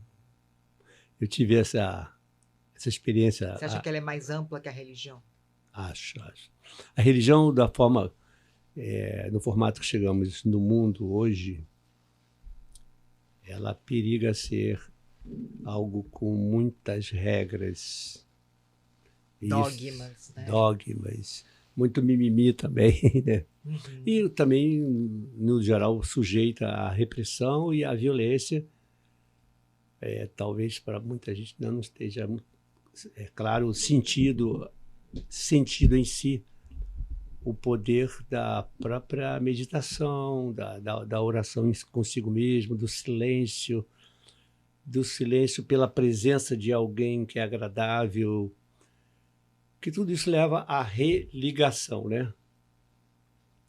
S2: Eu tive essa experiência.
S1: Você acha que ela é mais ampla que a religião?
S2: Acho. A religião, da forma, no formato que chegamos no mundo hoje, ela periga ser algo com muitas regras.
S1: Dogmas, né?
S2: Dogmas. Muito mimimi também, né?
S1: Uhum.
S2: E também, no geral, sujeita à repressão e à violência. Talvez para muita gente não esteja, claro, sentido em si o poder da própria meditação, da oração consigo mesmo, do silêncio pela presença de alguém que é agradável, que tudo isso leva à religação, né?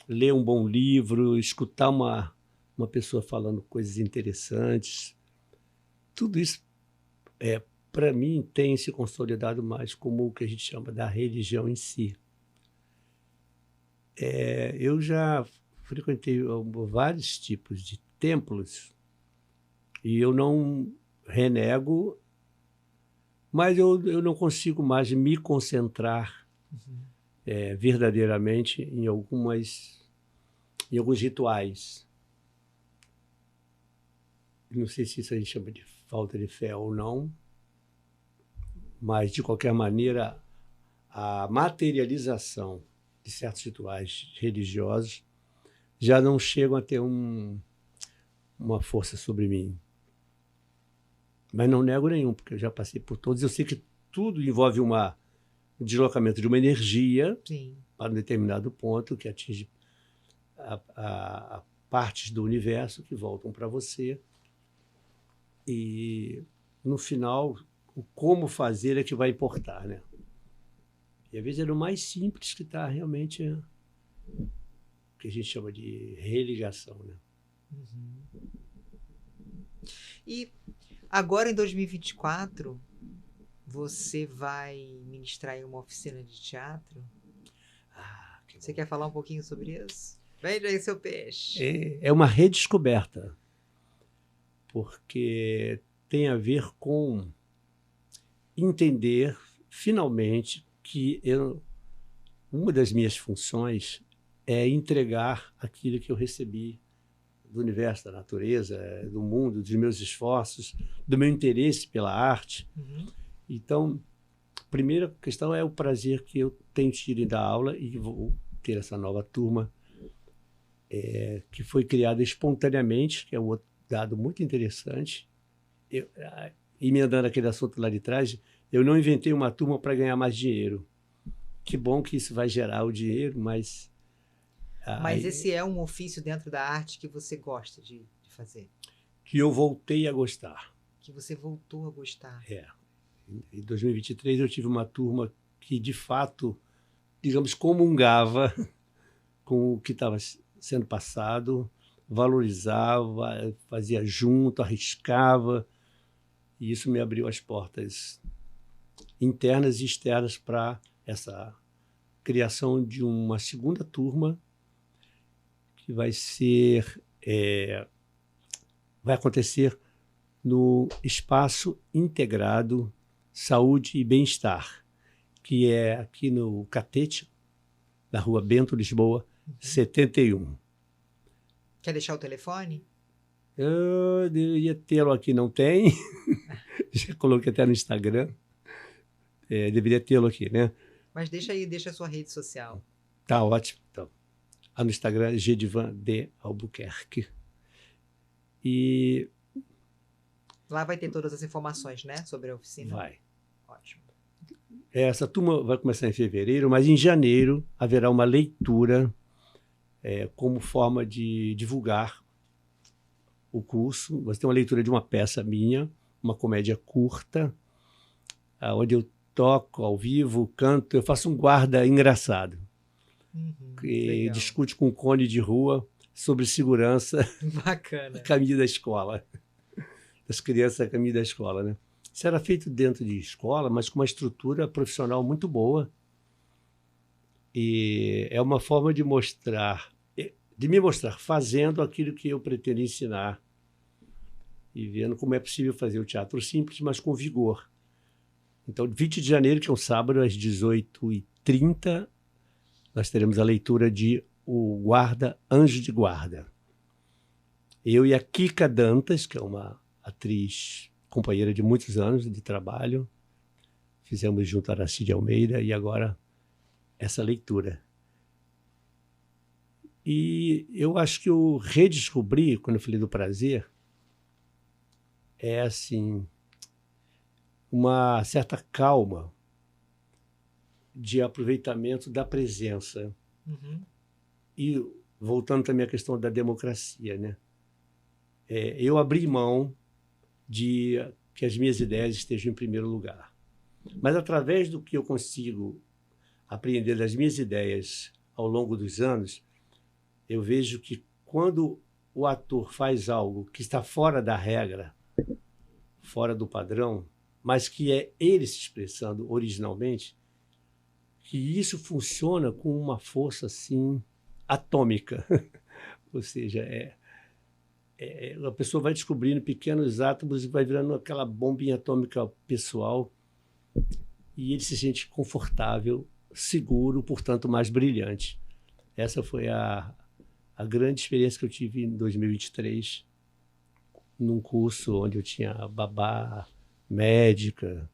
S2: Ler um bom livro, escutar uma pessoa falando coisas interessantes, tudo isso, para mim, tem se consolidado mais como o que a gente chama da religião em si. Eu já frequentei vários tipos de templos e eu não renego, mas eu não consigo mais me concentrar verdadeiramente em alguns rituais. Não sei se isso a gente chama de falta de fé ou não, mas, de qualquer maneira, a materialização de certos rituais religiosos, já não chegam a ter uma força sobre mim. Mas não nego nenhum, porque eu já passei por todos. Eu sei que tudo envolve um deslocamento de uma energia
S1: Sim.
S2: para um determinado ponto que atinge a partes do universo que voltam para você. E, no final, o como fazer é que vai importar, né? E, às vezes, é no mais simples que está realmente o que a gente chama de religação, né?
S1: Uhum. E agora, em 2024, você vai ministrar em uma oficina de teatro? Você quer falar um pouquinho sobre isso? Vende aí seu peixe.
S2: É uma redescoberta, porque tem a ver com entender, finalmente, que uma das minhas funções é entregar aquilo que eu recebi do universo, da natureza, do mundo, dos meus esforços, do meu interesse pela arte.
S1: Uhum.
S2: Então, a primeira questão é o prazer que eu tenho tido em dar aula e vou ter essa nova turma que foi criada espontaneamente, que é um outro dado muito interessante. Emendando aquele assunto lá de trás, eu não inventei uma turma para ganhar mais dinheiro. Que bom que isso vai gerar o dinheiro, mas...
S1: Mas esse é um ofício dentro da arte que você gosta de fazer?
S2: Que eu voltei a gostar.
S1: Que você voltou a gostar.
S2: Em 2023 eu tive uma turma que, de fato, digamos, comungava com o que estava sendo passado, valorizava, fazia junto, arriscava, e isso me abriu as portas internas e externas para essa criação de uma segunda turma que vai acontecer no Espaço Integrado Saúde e Bem-Estar, que é aqui no Catete, na Rua Bento, Lisboa, 71.
S1: Quer deixar o telefone?
S2: Eu deveria tê-lo aqui, não tem. Já coloquei até no Instagram. Deveria tê-lo aqui, né?
S1: Mas deixa aí, deixa a sua rede social.
S2: Tá ótimo. Então, no Instagram, Gedivan de Albuquerque. E...
S1: lá vai ter todas as informações, né? Sobre a oficina?
S2: Vai.
S1: Ótimo.
S2: Essa turma vai começar em fevereiro, mas em janeiro haverá uma leitura como forma de divulgar o curso. Você tem uma leitura de uma peça minha, uma comédia curta, onde eu toco ao vivo, canto, eu faço um guarda engraçado. Que discute com o cone de rua sobre segurança.
S1: Bacana.
S2: A caminho da escola. Das crianças a caminho da escola, né? Isso era feito dentro de escola, mas com uma estrutura profissional muito boa. E é uma forma de me mostrar fazendo aquilo que eu pretendo ensinar e vendo como é possível fazer o teatro simples, mas com vigor. Então, 20 de janeiro, que é um sábado, às 18h30, nós teremos a leitura de O Guarda, Anjo de Guarda. Eu e a Kika Dantas, que é uma atriz companheira de muitos anos de trabalho, fizemos junto a Aracide Almeida e agora essa leitura. E eu acho que eu redescobri, quando eu falei do prazer, assim, uma certa calma de aproveitamento da presença.
S1: Uhum.
S2: E voltando também à questão da democracia, né? Eu abri mão de que as minhas ideias estejam em primeiro lugar. Mas através do que eu consigo apreender das minhas ideias ao longo dos anos, eu vejo que quando o ator faz algo que está fora da regra, fora do padrão, mas que é ele se expressando originalmente, que isso funciona com uma força assim atômica. Ou seja, a pessoa vai descobrindo pequenos átomos e vai virando aquela bombinha atômica pessoal e ele se sente confortável, seguro, portanto mais brilhante. Essa foi a grande experiência que eu tive em 2023, num curso onde eu tinha babá, médica,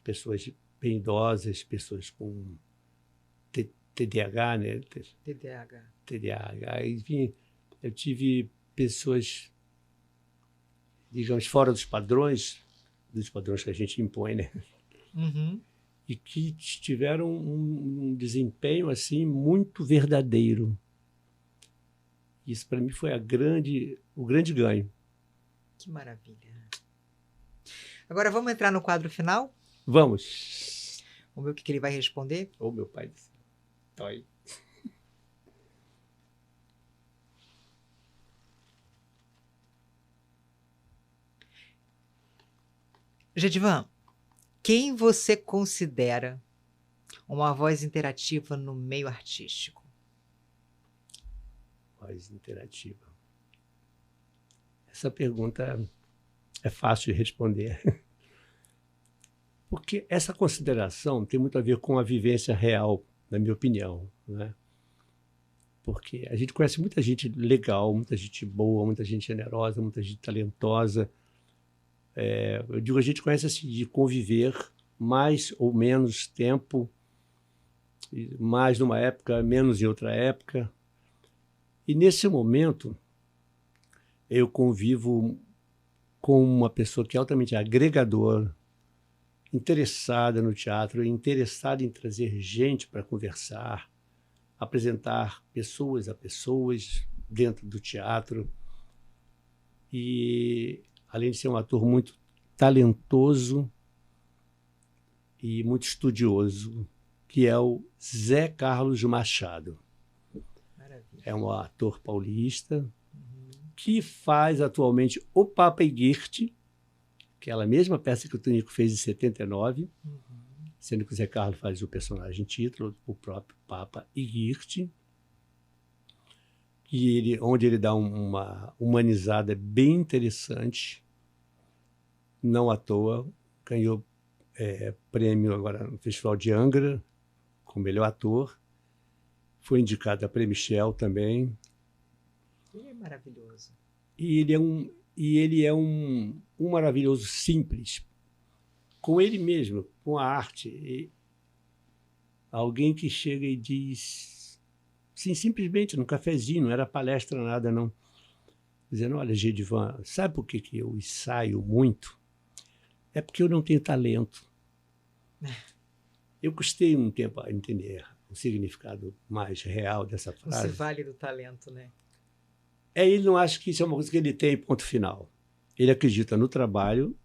S2: pessoas bem idosas, pessoas com TDAH, né?
S1: TDAH.
S2: TDAH. Enfim, eu tive pessoas, digamos, fora dos padrões que a gente impõe, né?
S1: Uhum.
S2: E que tiveram um desempenho assim muito verdadeiro. Isso para mim foi o grande ganho.
S1: Que maravilha. Agora vamos entrar no quadro final?
S2: Vamos.
S1: Vamos ver o que ele vai responder?
S2: Ô, meu pai do céu. Tá aí.
S1: Gedivan, quem você considera uma voz interativa no meio artístico?
S2: Voz interativa. Essa pergunta é fácil de responder. Porque essa consideração tem muito a ver com a vivência real, na minha opinião, né? Porque a gente conhece muita gente legal, muita gente boa, muita gente generosa, muita gente talentosa. Eu digo, a gente conhece assim, de conviver mais ou menos tempo, mais numa época, menos em outra época. E nesse momento, eu convivo com uma pessoa que é altamente agregadora, interessada no teatro, interessada em trazer gente para conversar, apresentar pessoas a pessoas dentro do teatro. E, além de ser um ator muito talentoso e muito estudioso, que é o Zé Carlos Machado.
S1: Maravilha.
S2: É um ator paulista que faz atualmente O Papa e Girte, aquela mesma peça que o Tonico fez em 79, sendo que o Zé Carlos faz o personagem título, o próprio Papa e Girte, onde ele dá uma humanizada bem interessante, não à toa, ganhou prêmio agora no Festival de Angra, como melhor ator, foi indicado a Prêmio Michel também.
S1: Ele é maravilhoso.
S2: E ele é um maravilhoso simples, com ele mesmo, com a arte. E alguém que chega e diz, sim, simplesmente, num cafezinho, não era palestra, nada, não. Dizendo, olha, Gedivan, sabe por que eu ensaio muito? É porque eu não tenho talento. Eu custei um tempo a entender o significado mais real dessa
S1: Não
S2: frase.
S1: se vale do talento, né?
S2: Ele não acha que isso é uma coisa que ele tem, ponto final. Ele acredita no trabalho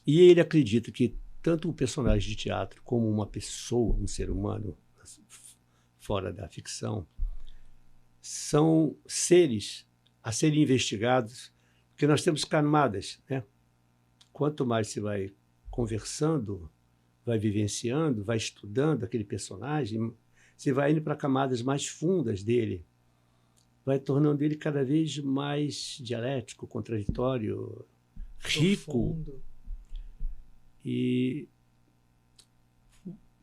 S2: e ele acredita que tanto o personagem de teatro como uma pessoa, um ser humano fora da ficção, são seres a serem investigados, porque nós temos camadas, né? Quanto mais você vai conversando, vai vivenciando, vai estudando aquele personagem, você vai indo para camadas mais fundas dele, vai tornando ele cada vez mais dialético, contraditório, rico.
S1: Profundo.
S2: E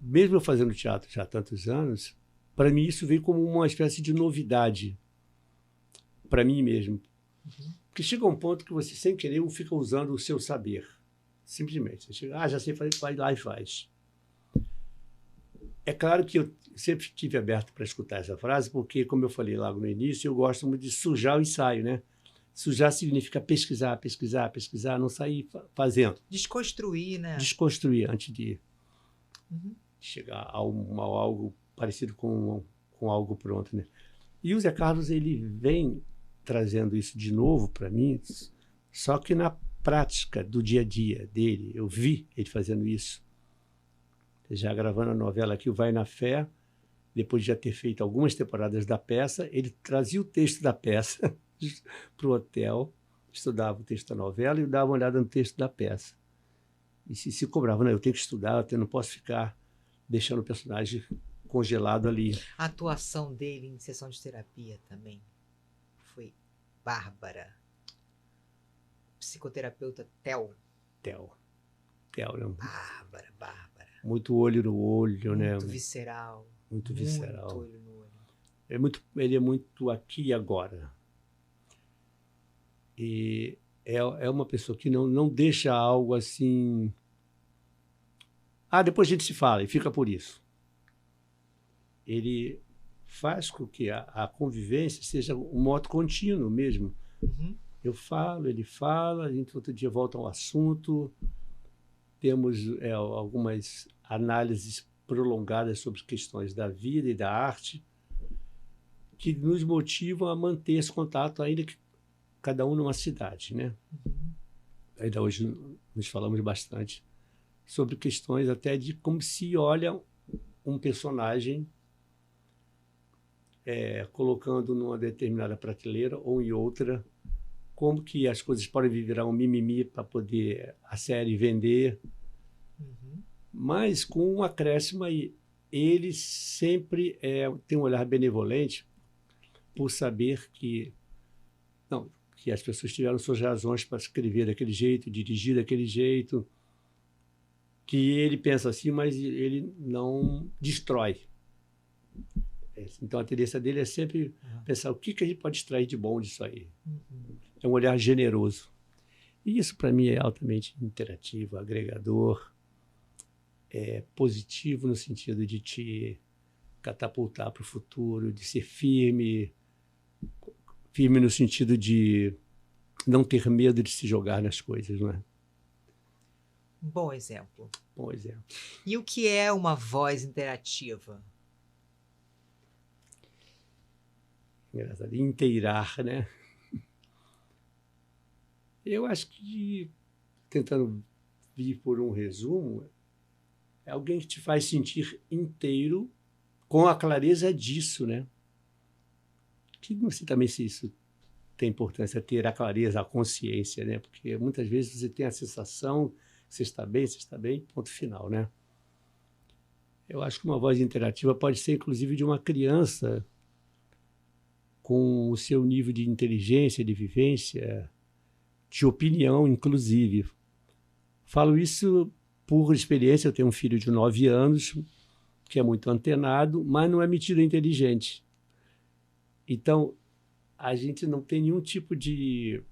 S2: mesmo eu fazendo teatro já há tantos anos, para mim isso veio como uma espécie de novidade para mim mesmo. Porque chega um ponto que você, sem querer, fica usando o seu saber. Simplesmente. Você chega, já sei fazer, vai lá e faz. É claro que eu sempre estive aberto para escutar essa frase, porque, como eu falei logo no início, eu gosto muito de sujar o ensaio, né? Sujar significa pesquisar, pesquisar, pesquisar, não sair fazendo.
S1: Desconstruir, né?
S2: Desconstruir antes de chegar a algo parecido com algo pronto, né? E o Zé Carlos, ele vem trazendo isso de novo para mim, só que na prática do dia a dia dele, eu vi ele fazendo isso. Já gravando a novela aqui, o Vai na Fé, depois de já ter feito algumas temporadas da peça, ele trazia o texto da peça para o hotel, estudava o texto da novela e dava uma olhada no texto da peça. E se cobrava, não, eu tenho que estudar, eu não posso ficar deixando o personagem congelado ali.
S1: A atuação dele em sessão de terapia também foi bárbara. Psicoterapeuta Theo.
S2: Theo, né?
S1: Bárbara, bárbara.
S2: Muito olho no olho, né?
S1: Muito visceral.
S2: Muito visceral.
S1: Muito olho no olho.
S2: Ele é muito aqui e agora. E é uma pessoa que não deixa algo assim... depois a gente se fala e fica por isso. ele faz com que a convivência seja um modo contínuo mesmo.
S1: Uhum.
S2: Eu falo, ele fala, a gente outro dia volta ao assunto, temos algumas análises prolongadas sobre questões da vida e da arte que nos motivam a manter esse contato, ainda que cada um numa cidade, né?
S1: Uhum.
S2: Ainda hoje nos falamos bastante sobre questões até de como se olha um personagem colocando numa determinada prateleira ou em outra, como que as coisas podem virar um mimimi para poder a série vender,
S1: Uhum.
S2: mas com um acréscimo aí. Ele sempre tem um olhar benevolente por saber que as pessoas tiveram suas razões para escrever daquele jeito, dirigir daquele jeito, que ele pensa assim, mas ele não destrói. Então a tendência dele é sempre pensar o que a gente pode extrair de bom disso aí.
S1: Uhum.
S2: É um olhar generoso. E isso, para mim, é altamente interativo, agregador, positivo no sentido de te catapultar para o futuro, de ser firme no sentido de não ter medo de se jogar nas coisas, não é?
S1: Bom exemplo.
S2: Bom exemplo.
S1: E o que é uma voz interativa?
S2: Engraçado. Inteirar, né? Eu acho que, tentando vir por um resumo, é alguém que te faz sentir inteiro com a clareza disso, né? Que não sei também se isso tem importância, ter a clareza, a consciência, né? Porque muitas vezes você tem a sensação que você está bem, ponto final, né? Eu acho que uma voz interativa pode ser, inclusive, de uma criança com o seu nível de inteligência, de vivência, de opinião, inclusive. Falo isso por experiência. Eu tenho um filho de 9 anos, que é muito antenado, mas não é metido inteligente. Então, a gente não tem nenhum tipo de,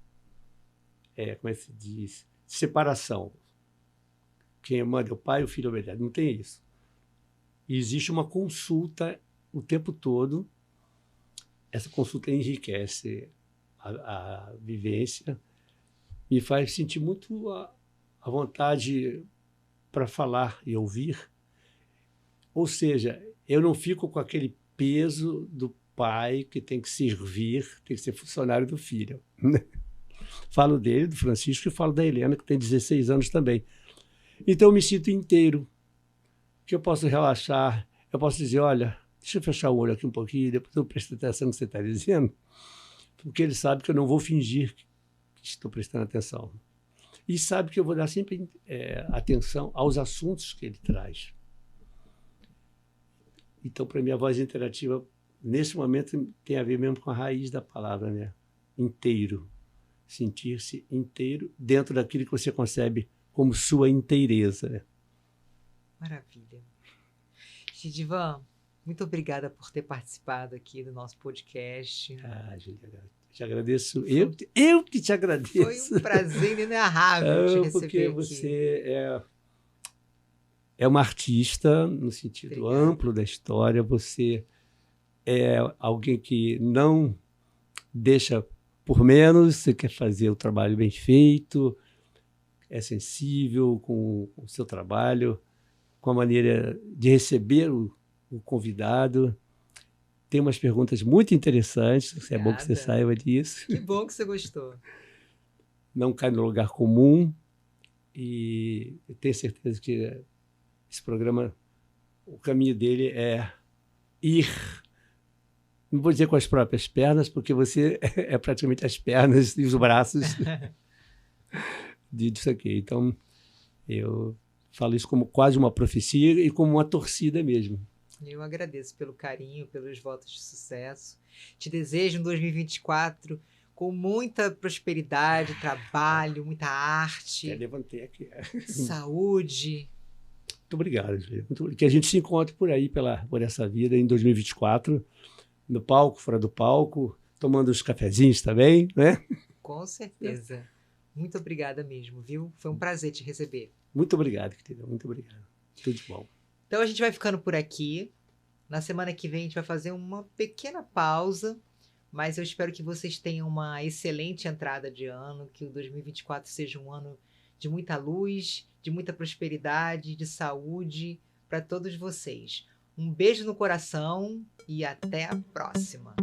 S2: como é que se diz, separação. Quem manda é o pai, o filho obedece. Não tem isso. E existe uma consulta o tempo todo. Essa consulta enriquece a vivência, me faz sentir muito a vontade para falar e ouvir. Ou seja, eu não fico com aquele peso do pai que tem que servir, tem que ser funcionário do filho. Falo dele, do Francisco, e falo da Helena, que tem 16 anos também. Então eu me sinto inteiro, que eu posso relaxar, eu posso dizer, olha, deixa eu fechar o olho aqui um pouquinho, depois eu presto atenção no que você está dizendo, porque ele sabe que eu não vou fingir que estou prestando atenção. E sabe que eu vou dar sempre atenção aos assuntos que ele traz. Então, para mim, a voz interativa, nesse momento, tem a ver mesmo com a raiz da palavra, né? Inteiro. Sentir-se inteiro dentro daquilo que você concebe como sua inteireza. Né?
S1: Maravilha. Gidivan, muito obrigada por ter participado aqui do nosso podcast.
S2: Julia, te agradeço. Eu que te agradeço.
S1: Foi um prazer inenarrável te receber
S2: porque
S1: aqui.
S2: Você é uma artista no sentido amplo da história. Você é alguém que não deixa por menos, você quer fazer o trabalho bem feito, é sensível com o seu trabalho, com a maneira de receber o convidado. Tem umas perguntas muito interessantes, é bom que você saiba disso.
S1: Que bom que você gostou.
S2: Não cai no lugar comum e eu tenho certeza que esse programa, o caminho dele é ir, não vou dizer com as próprias pernas, porque você é praticamente as pernas e os braços disso aqui. Então, eu falo isso como quase uma profecia e como uma torcida mesmo.
S1: Eu agradeço pelo carinho, pelos votos de sucesso. Te desejo um 2024 com muita prosperidade, trabalho, muita arte.
S2: Levantei aqui.
S1: Saúde.
S2: Muito obrigado, Julia. Que a gente se encontre por aí, por essa vida em 2024, no palco, fora do palco, tomando uns cafezinhos também, né?
S1: Com certeza. Muito obrigada mesmo, viu? Foi um prazer te receber.
S2: Muito obrigado, querida. Muito obrigado. Tudo de bom.
S1: Então a gente vai ficando por aqui. Na semana que vem a gente vai fazer uma pequena pausa, mas eu espero que vocês tenham uma excelente entrada de ano, que o 2024 seja um ano de muita luz, de muita prosperidade, de saúde para todos vocês. Um beijo no coração e até a próxima!